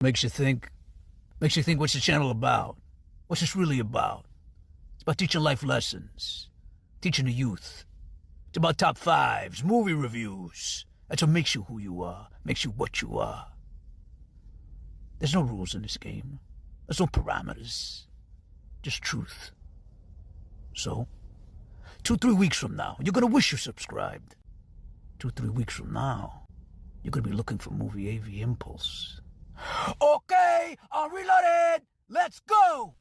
Makes you think. Makes you think, what's the channel about? What's this really about? It's about teaching life lessons. Teaching the youth. It's about top fives, movie reviews. That's what makes you who you are. Makes you what you are. There's no rules in this game. There's no parameters. Just truth. So, 2-3 weeks from now, you're gonna wish you subscribed. 2-3 weeks from now, you're gonna be looking for Movie AV Impulse. Okay, I'm reloaded! Let's go!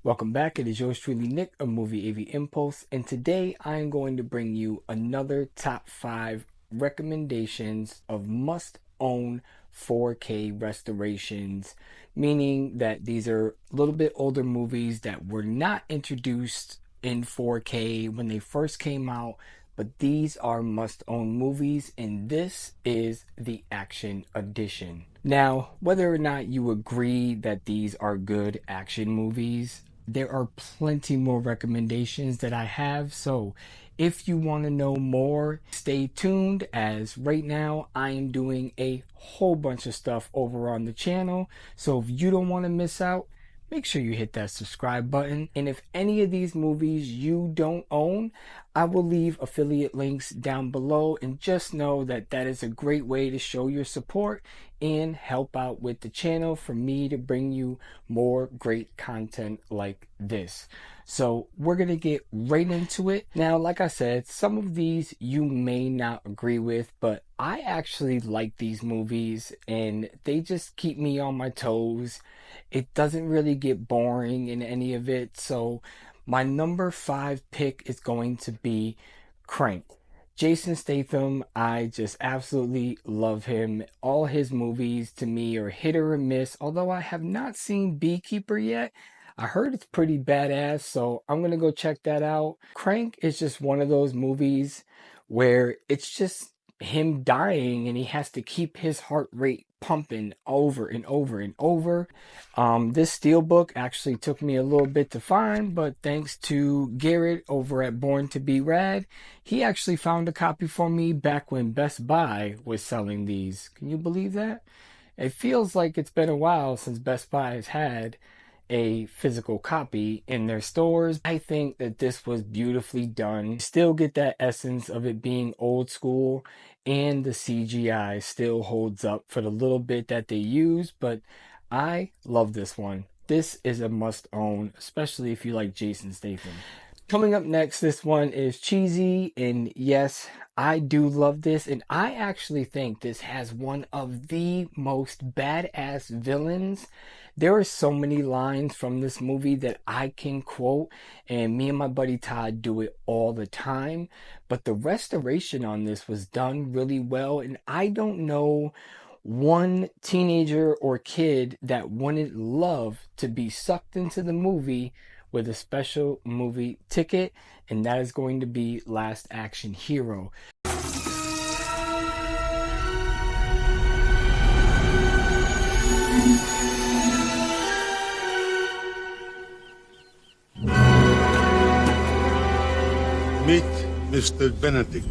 Welcome back. It is yours truly, Nick of Movie AV Impulse, and today I am going to bring you another top 5 recommendations of must-own 4K restorations, meaning that these are a little bit older movies that were not introduced in 4K when they first came out, but these are must-own movies, and this is the Action Edition. Now, whether or not you agree that these are good action movies, there are plenty more recommendations that I have, so if you want to know more, stay tuned, as right now I am doing a whole bunch of stuff over on the channel, so if you don't want to miss out, make sure you hit that subscribe button. And if any of these movies you don't own, I will leave affiliate links down below, and just know that that is a great way to show your support and help out with the channel for me to bring you more great content like this. So we're gonna get right into it. Now, like I said, some of these you may not agree with, but I actually like these movies and they just keep me on my toes. It doesn't really get boring in any of it. So my number 5 pick is going to be Crank. Jason Statham, I just absolutely love him. All his movies to me are hit or miss, although I have not seen Beekeeper yet. I heard it's pretty badass, so I'm going to go check that out. Crank is just one of those movies where it's just him dying and he has to keep his heart rate pumping over and over and over. This steelbook actually took me a little bit to find, but thanks to Garrett over at Born to Be Rad, he actually found a copy for me back when Best Buy was selling these. Can you believe that? It feels like it's been a while since Best Buy has had a physical copy in their stores. I think that this was beautifully done. Still get that essence of it being old school, and the CGI still holds up for the little bit that they use, but I love this one. This is a must own, especially if you like Jason Statham. Coming up next, this one is cheesy, and yes, I do love this, and I actually think this has one of the most badass villains. There are so many lines from this movie that I can quote, and me and my buddy Todd do it all the time, but the restoration on this was done really well, and I don't know one teenager or kid that wouldn't love to be sucked into the movie with a special movie ticket, and that is going to be Last Action Hero. Meet Mr. Benedict.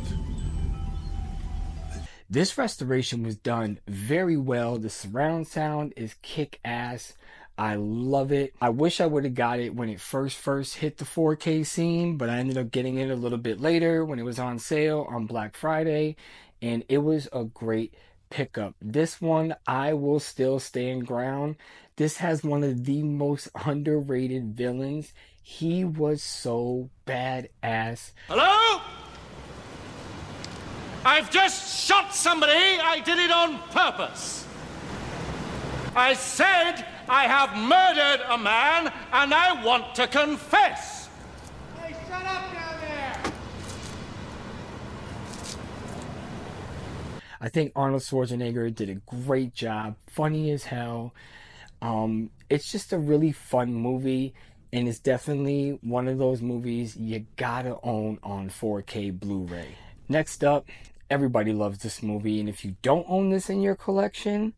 This restoration was done very well. The surround sound is kick-ass. I love it. I wish I would have got it when it first hit the 4K scene, but I ended up getting it a little bit later when it was on sale on Black Friday, and it was a great pickup. This one, I will still stand ground. This has one of the most underrated villains. He was so badass. Hello? I've just shot somebody. I did it on purpose. I said I have murdered a man and I want to confess. Hey, shut up down there! I think Arnold Schwarzenegger did a great job. Funny as hell. It's just a really fun movie, and it's definitely one of those movies you gotta own on 4K Blu-ray. Next up, everybody loves this movie, and if you don't own this in your collection,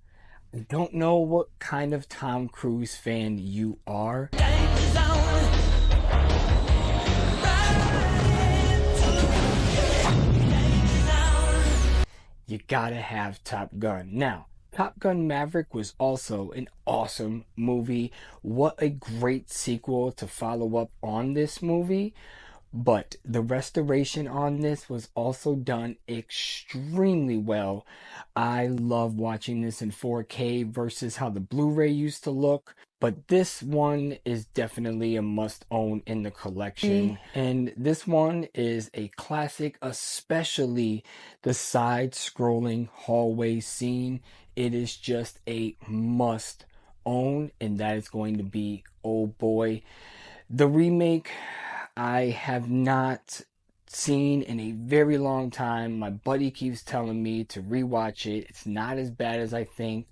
I don't know what kind of Tom Cruise fan you are. You gotta have Top Gun. Now, Top Gun Maverick was also an awesome movie. What a great sequel to follow up on this movie. But the restoration on this was also done extremely well. I love watching this in 4K versus how the Blu-ray used to look. But this one is definitely a must-own in the collection. And this one is a classic, especially the side-scrolling hallway scene. It is just a must-own, and that is going to be, oh boy, the remake. I have not seen in a very long time. My buddy keeps telling me to rewatch it. It's not as bad as I think,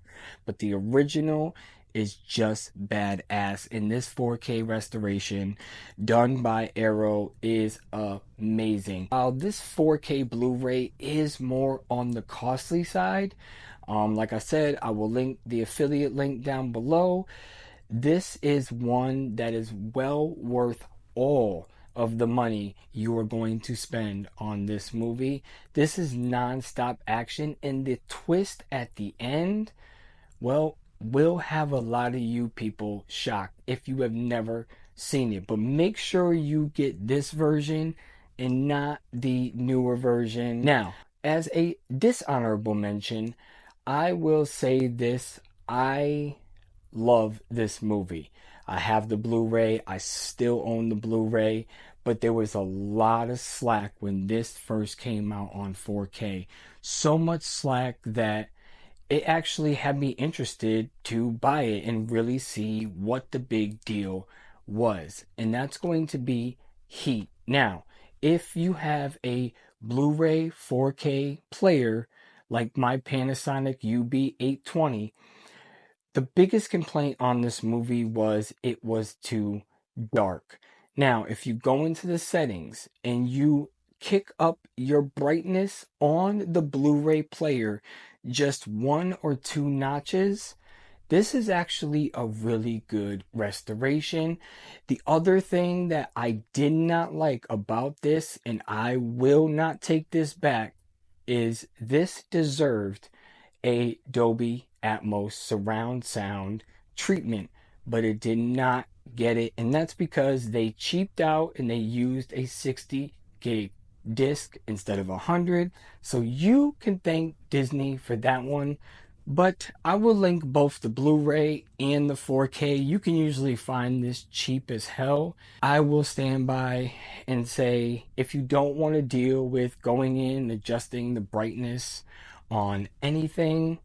but the original is just badass. And this 4K restoration done by Arrow is amazing. While this 4K Blu-ray is more on the costly side, like I said, I will link the affiliate link down below. This is one that is well worth all of the money you are going to spend on this movie. This is non-stop action, and the twist at the end, well, will have a lot of you people shocked if you have never seen it. But make sure you get this version and not the newer version. Now, as a dishonorable mention, I will say this: I love this movie. I have the Blu-ray. I still own the Blu-ray, but there was a lot of slack when this first came out on 4K. So much slack that it actually had me interested to buy it and really see what the big deal was. And that's going to be Heat. Now, if you have a Blu-ray 4K player like my Panasonic UB820, the biggest complaint on this movie was it was too dark. Now, if you go into the settings and you kick up your brightness on the Blu-ray player just 1 or 2 notches, this is actually a really good restoration. The other thing that I did not like about this, and I will not take this back, is this deserved a Dolby Atmos surround sound treatment, but it did not get it, and that's because they cheaped out and they used a 60 gig disc instead of 100. So you can thank Disney for that one. But I will link both the Blu-ray and the 4K. You can usually find this cheap as hell. I will stand by and say, if you don't want to deal with going in adjusting the brightness on anything,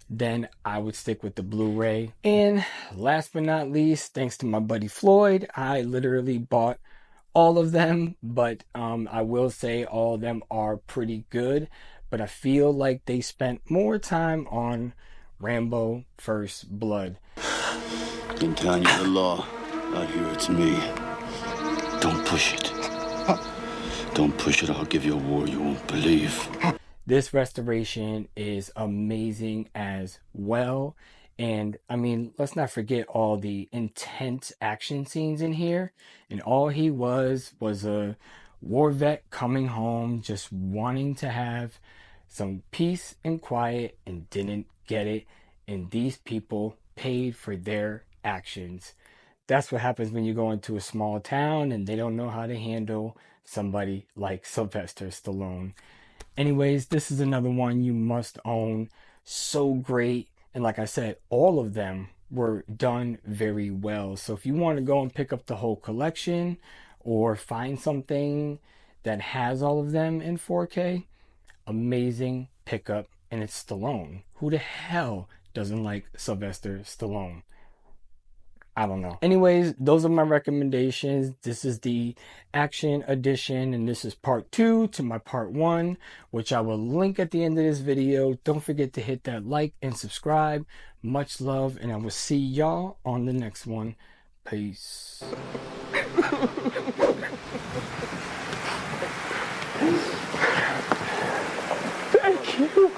then I would stick with the Blu-ray. And last but not least, thanks to my buddy Floyd, I literally bought all of them, but I will say all of them are pretty good, but I feel like they spent more time on Rambo First Blood. Been telling you the law. Out here it's me. Don't push it. Don't push it, I'll give you a war you won't believe. This restoration is amazing as well. And I mean, let's not forget all the intense action scenes in here. And all he was a war vet coming home, just wanting to have some peace and quiet, and didn't get it. And these people paid for their actions. That's what happens when you go into a small town and they don't know how to handle somebody like Sylvester Stallone. Anyways, this is another one you must own. So great. And like I said, all of them were done very well. So if you want to go and pick up the whole collection or find something that has all of them in 4K, amazing pickup. And it's Stallone. Who the hell doesn't like Sylvester Stallone? I don't know. Anyways, those are my recommendations. This is the action edition, and this is part 2 to my part 1, which I will link at the end of this video. Don't forget to hit that like and subscribe. Much love, and I will see y'all on the next one. Peace. Thank you.